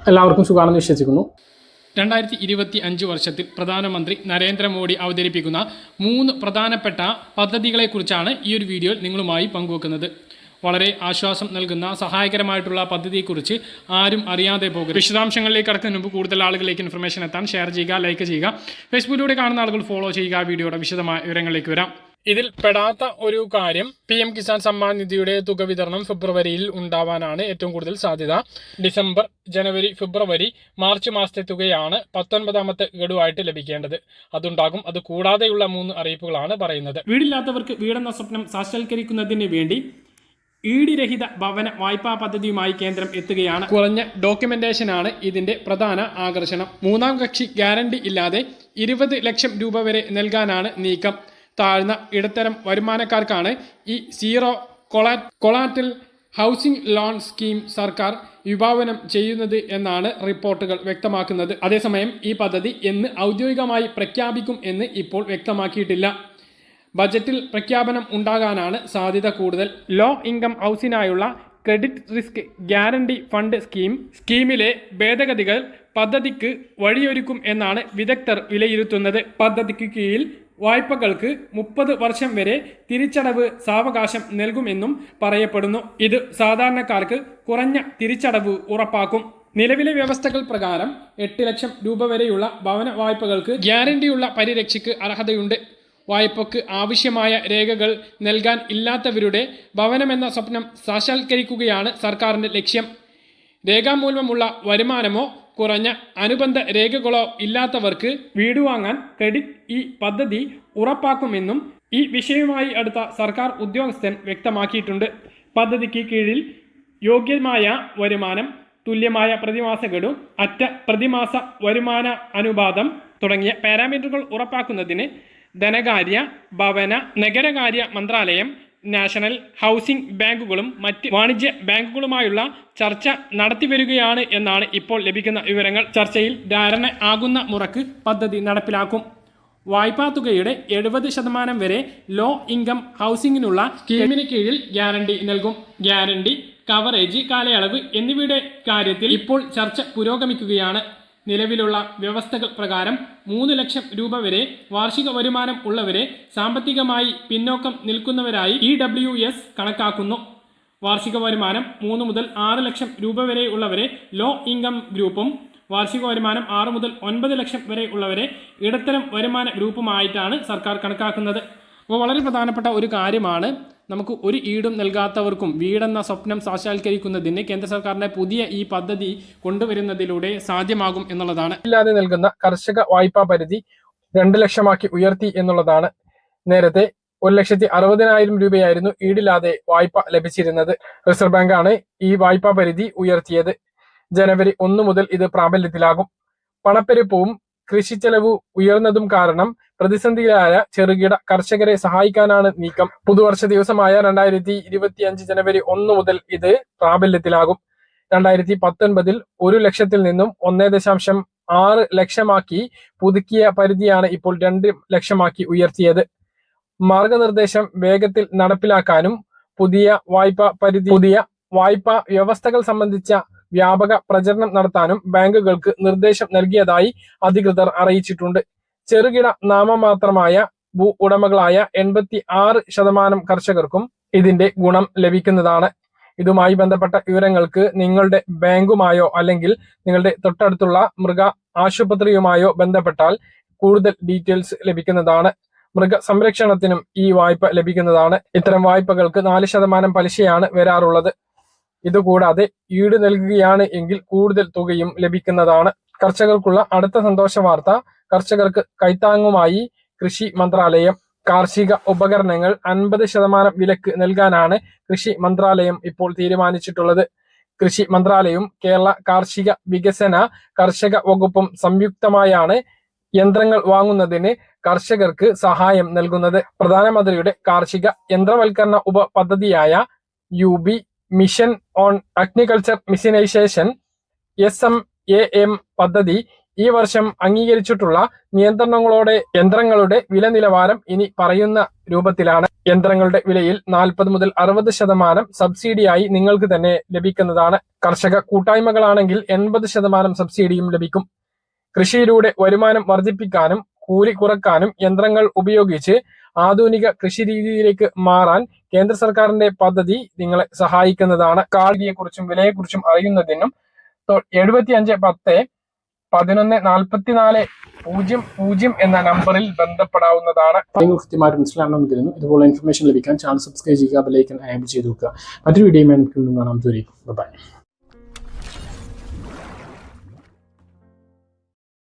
എല്ലാവർക്കും സുഖമാണെന്ന് വിശ്വസിക്കുന്നു. 2025 വർഷത്തിൽ പ്രധാനമന്ത്രി നരേന്ദ്രമോദി അവതരിപ്പിക്കുന്ന 3 പ്രധാനപ്പെട്ട പദ്ധതികളെക്കുറിച്ചാണ് ഈ ഒരു വീഡിയോയിൽ നിങ്ങളുമായി പങ്കുവെക്കുന്നത്. വളരെ ആശ്വാസം നൽകുന്ന സഹായകരമായിട്ടുള്ള പദ്ധതിയെക്കുറിച്ച് ആരും അറിയാതെ പോകരുത്. വിശദാംശങ്ങളിലേക്ക് കടക്കുന്നതിന് മുമ്പ് കൂടുതൽ ആളുകളിലേക്ക് ഇൻഫർമേഷൻ എത്താൻ ഷെയർ ചെയ്യുക, ലൈക്ക് ചെയ്യുക. ഫേസ്ബുക്കിലൂടെ കാണുന്ന ആളുകൾ ഫോളോ ചെയ്യുക. വീഡിയോയുടെ വിശദമായ വിവരങ്ങളിലേക്ക് വരാം. ഇതിൽ പെടാത്ത ഒരു കാര്യം PM കിസാൻ സമ്മാൻ നിധിയുടെ തുക വിതരണം ഫെബ്രുവരിയിൽ ഉണ്ടാവാനാണ് ഏറ്റവും കൂടുതൽ സാധ്യത. ഡിസംബർ, ജനുവരി, ഫെബ്രുവരി, മാർച്ച് മാസത്തെ തുകയാണ് 19ാമത്തെ ഗഡുവായിട്ട് ലഭിക്കേണ്ടത്. അതുണ്ടാകും. അത് കൂടാതെയുള്ള 3 അറിയിപ്പുകളാണ് പറയുന്നത്. വീടില്ലാത്തവർക്ക് വീടെന്ന സ്വപ്നം സാക്ഷാത്കരിക്കുന്നതിന് വേണ്ടി ഈടിരഹിത ഭവന വായ്പാ പദ്ധതിയുമായി കേന്ദ്രം എത്തുകയാണ്. കുറഞ്ഞ ഡോക്യുമെന്റേഷനാണ് ഇതിന്റെ പ്രധാന ആകർഷണം. 3ാം കക്ഷി ഗ്യാരണ്ടി ഇല്ലാതെ 20 ലക്ഷം രൂപ വരെ നൽകാനാണ് നീക്കം. താഴ്ന്ന ഇടത്തരം വരുമാനക്കാർക്കാണ് ഈ zero collateral housing loan scheme സർക്കാർ വിഭാവനം ചെയ്യുന്നത് എന്നാണ് റിപ്പോർട്ടുകൾ വ്യക്തമാക്കുന്നത്. അതേസമയം ഈ പദ്ധതി എന്ന് ഔദ്യോഗികമായി പ്രഖ്യാപിക്കും എന്ന് ഇപ്പോൾ വ്യക്തമാക്കിയിട്ടില്ല. ബജറ്റിൽ പ്രഖ്യാപനം ഉണ്ടാകാനാണ് സാധ്യത കൂടുതൽ. ലോ ഇൻകം ഹൗസിനായുള്ള ക്രെഡിറ്റ് റിസ്ക് ഗ്യാരണ്ടി ഫണ്ട് സ്കീമിലെ ഭേദഗതികൾ പദ്ധതിക്ക് വഴിയൊരുക്കും എന്നാണ് വിദഗ്ധർ വിലയിരുത്തുന്നത്. പദ്ധതിക്ക് കീഴിൽ വായ്പകൾക്ക് 30 വർഷം വരെ തിരിച്ചടവ് സാവകാശം നൽകുമെന്നും പറയപ്പെടുന്നു. ഇത് സാധാരണക്കാർക്ക് കുറഞ്ഞ തിരിച്ചടവ് ഉറപ്പാക്കും. നിലവിലെ വ്യവസ്ഥകൾ പ്രകാരം 8 ലക്ഷം രൂപ വരെയുള്ള ഭവന വായ്പകൾക്ക് ഗ്യാരണ്ടിയുള്ള പരിരക്ഷയ്ക്ക് അർഹതയുണ്ട്. വായ്പയ്ക്ക് ആവശ്യമായ രേഖകൾ നൽകാൻ ഇല്ലാത്തവരുടെ ഭവനമെന്ന സ്വപ്നം സാക്ഷാത്കരിക്കുകയാണ് സർക്കാരിന്റെ ലക്ഷ്യം. രേഖാമൂലമുള്ള വരുമാനമോ കുറഞ്ഞ അനുബന്ധ രേഖകളോ ഇല്ലാത്തവർക്ക് വീട് വാങ്ങാൻ ക്രെഡിറ്റ് ഈ പദ്ധതി ഉറപ്പാക്കുമെന്നും ഈ വിഷയവുമായി അടുത്ത സർക്കാർ ഉദ്യോഗസ്ഥൻ വ്യക്തമാക്കിയിട്ടുണ്ട്. പദ്ധതിക്ക് കീഴിൽ യോഗ്യമായ വരുമാനം, തുല്യമായ പ്രതിമാസ ഗഡു, അറ്റ പ്രതിമാസ വരുമാന അനുപാതം തുടങ്ങിയ പാരാമീറ്ററുകൾ ഉറപ്പാക്കുന്നതിന് ധനകാര്യ, ഭവന, നഗരകാര്യ മന്ത്രാലയം, നാഷണൽ ഹൗസിംഗ് ബാങ്കുകളും മറ്റ് വാണിജ്യ ബാങ്കുകളുമായുള്ള ചർച്ച നടത്തിവരികയാണ് എന്നാണ് ഇപ്പോൾ ലഭിക്കുന്ന വിവരങ്ങൾ. ചർച്ചയിൽ ധാരണ ആകുന്ന മുറക്ക് പദ്ധതി നടപ്പിലാക്കും. വായ്പാ തുകയുടെ 70% വരെ ലോ ഇൻകം ഹൗസിംഗിനുള്ള സ്കീമിന് കീഴിൽ ഗ്യാരണ്ടി നൽകും. ഗ്യാരണ്ടി, കവറേജ് കാലയളവ് എന്നിവയുടെ കാര്യത്തിൽ ഇപ്പോൾ ചർച്ച പുരോഗമിക്കുകയാണ്. നിലവിലുള്ള വ്യവസ്ഥകൾ പ്രകാരം 3 ലക്ഷം രൂപ വരെ വാർഷിക വരുമാനം ഉള്ളവരെ സാമ്പത്തികമായി പിന്നോക്കം നിൽക്കുന്നവരായി EWS കണക്കാക്കുന്നു. വാർഷിക വരുമാനം 3 മുതൽ 6 ലക്ഷം രൂപ വരെ ഉള്ളവരെ ലോ ഇൻകം ഗ്രൂപ്പും വാർഷിക വരുമാനം 6 മുതൽ 9 ലക്ഷം വരെ ഉള്ളവരെ ഇടത്തരം വരുമാന ഗ്രൂപ്പുമായിട്ടാണ് സർക്കാർ കണക്കാക്കുന്നത്. അപ്പോൾ വളരെ പ്രധാനപ്പെട്ട ഒരു കാര്യമാണ്, നമുക്ക് ഒരു ഈടും നൽകാത്തവർക്കും വീടെന്ന സ്വപ്നം സാക്ഷാത്കരിക്കുന്നതിന് കേന്ദ്ര സർക്കാരിന്റെ പുതിയ ഈ പദ്ധതി കൊണ്ടുവരുന്നതിലൂടെ സാധ്യമാകും എന്നുള്ളതാണ്. ഇല്ലാതെ നൽകുന്ന കർഷക വായ്പാ പരിധി 2 ലക്ഷമാക്കി ഉയർത്തി എന്നുള്ളതാണ്. നേരത്തെ 1,60,000 രൂപയായിരുന്നു ഈടില്ലാതെ വായ്പ ലഭിച്ചിരുന്നത്. റിസർവ് ബാങ്കാണ് ഈ വായ്പാ പരിധി ഉയർത്തിയത്. ജനുവരി 1 മുതൽ ഇത് പ്രാബല്യത്തിലാകും. പണപ്പെരുപ്പവും കൃഷിച്ചെലവ് ഉയർന്നതും കാരണം പ്രതിസന്ധിയിലായ ചെറുകിട കർഷകരെ സഹായിക്കാനാണ് നീക്കം. പുതുവർഷ ദിവസമായ 2025 ജനുവരി 1 മുതൽ ഇത് പ്രാബല്യത്തിലാകും. 2019 1 ലക്ഷത്തിൽ നിന്നും 1.6 ലക്ഷമാക്കി പുതുക്കിയ പരിധിയാണ് ഇപ്പോൾ 2 ലക്ഷമാക്കി ഉയർത്തിയത്. മാർഗനിർദ്ദേശം വേഗത്തിൽ നടപ്പിലാക്കാനും പുതിയ വായ്പാ വ്യവസ്ഥകൾ സംബന്ധിച്ച വ്യാപക പ്രചരണം നടത്താനും ബാങ്കുകൾക്ക് നിർദ്ദേശം നൽകിയതായി അധികൃതർ അറിയിച്ചിട്ടുണ്ട്. ചെറുകിട നാമമാത്രമായ ഭൂ ഉടമകളായ 86% കർഷകർക്കും ഇതിന്റെ ഗുണം ലഭിക്കുന്നതാണ്. ഇതുമായി ബന്ധപ്പെട്ട വിവരങ്ങൾക്ക് നിങ്ങളുടെ ബാങ്കുമായോ അല്ലെങ്കിൽ നിങ്ങളുടെ തൊട്ടടുത്തുള്ള മൃഗ ആശുപത്രിയുമായോ ബന്ധപ്പെട്ടാൽ കൂടുതൽ ഡീറ്റെയിൽസ് ലഭിക്കുന്നതാണ്. മൃഗസംരക്ഷണത്തിനും ഈ വായ്പ ലഭിക്കുന്നതാണ്. ഇത്തരം വായ്പകൾക്ക് 4% പലിശയാണ് വരാറുള്ളത്. ഇതുകൂടാതെ ഈട് നൽകുകയാണ് എങ്കിൽ കൂടുതൽ തുകയും ലഭിക്കുന്നതാണ്. കർഷകർക്കുള്ള അടുത്ത സന്തോഷ വാർത്ത, കർഷകർക്ക് കൈത്താങ്ങുമായി കൃഷി മന്ത്രാലയം. കാർഷിക ഉപകരണങ്ങൾ 50% വിലക്ക് നൽകാനാണ് കൃഷി മന്ത്രാലയം ഇപ്പോൾ തീരുമാനിച്ചിട്ടുള്ളത്. കൃഷി മന്ത്രാലയവും കേരള കാർഷിക വികസന കർഷക വകുപ്പും സംയുക്തമായാണ് യന്ത്രങ്ങൾ വാങ്ങുന്നതിന് കർഷകർക്ക് സഹായം നൽകുന്നത്. പ്രധാനമന്ത്രിയുടെ കാർഷിക യന്ത്രവൽക്കരണ ഉപപദ്ധതിയായ UB mission on agriculture mechanisation SMAM പദ്ധതി ഈ വർഷം അംഗീകരിച്ചിട്ടുള്ള നിയന്ത്രണങ്ങളോടെ യന്ത്രങ്ങളുടെ വില നിലവാരം ഇനി പറയുന്ന രൂപത്തിലാണ്. യന്ത്രങ്ങളുടെ വിലയിൽ 40 മുതൽ 60% സബ്സിഡിയായി നിങ്ങൾക്ക് തന്നെ ലഭിക്കുന്നതാണ്. കർഷക കൂട്ടായ്മകളാണെങ്കിൽ 80% സബ്സിഡിയും ലഭിക്കും. കൃഷിയിലൂടെ വരുമാനം വർദ്ധിപ്പിക്കാനും കൂലി കുറക്കാനും യന്ത്രങ്ങൾ ഉപയോഗിച്ച് ആധുനിക കൃഷി രീതിയിലേക്ക് മാറാൻ കേന്ദ്ര സർക്കാരിന്റെ പദ്ധതി നിങ്ങളെ സഹായിക്കുന്നതാണ്. കാർഡിയെക്കുറിച്ചും വിലയെക്കുറിച്ചും അറിയുന്നതിനും 7510114400 എന്ന നമ്പറിൽ ബന്ധപ്പെടാവുന്നതാണ്. കൃത്യമായിട്ട് മനസ്സിലാണെന്ന് കരുതുന്നു. ഇതുപോലെ ഇൻഫർമേഷൻ ലഭിക്കാൻ ചാനൽ സബ്സ്ക്രൈബ് ചെയ്യുക, ബെൽ ഐക്കൺ എനേബിൾ ചെയ്ത് വെക്കുക. മറ്റൊരു വീഡിയോയുമായി നമുക്ക് കാണാം. ബൈ.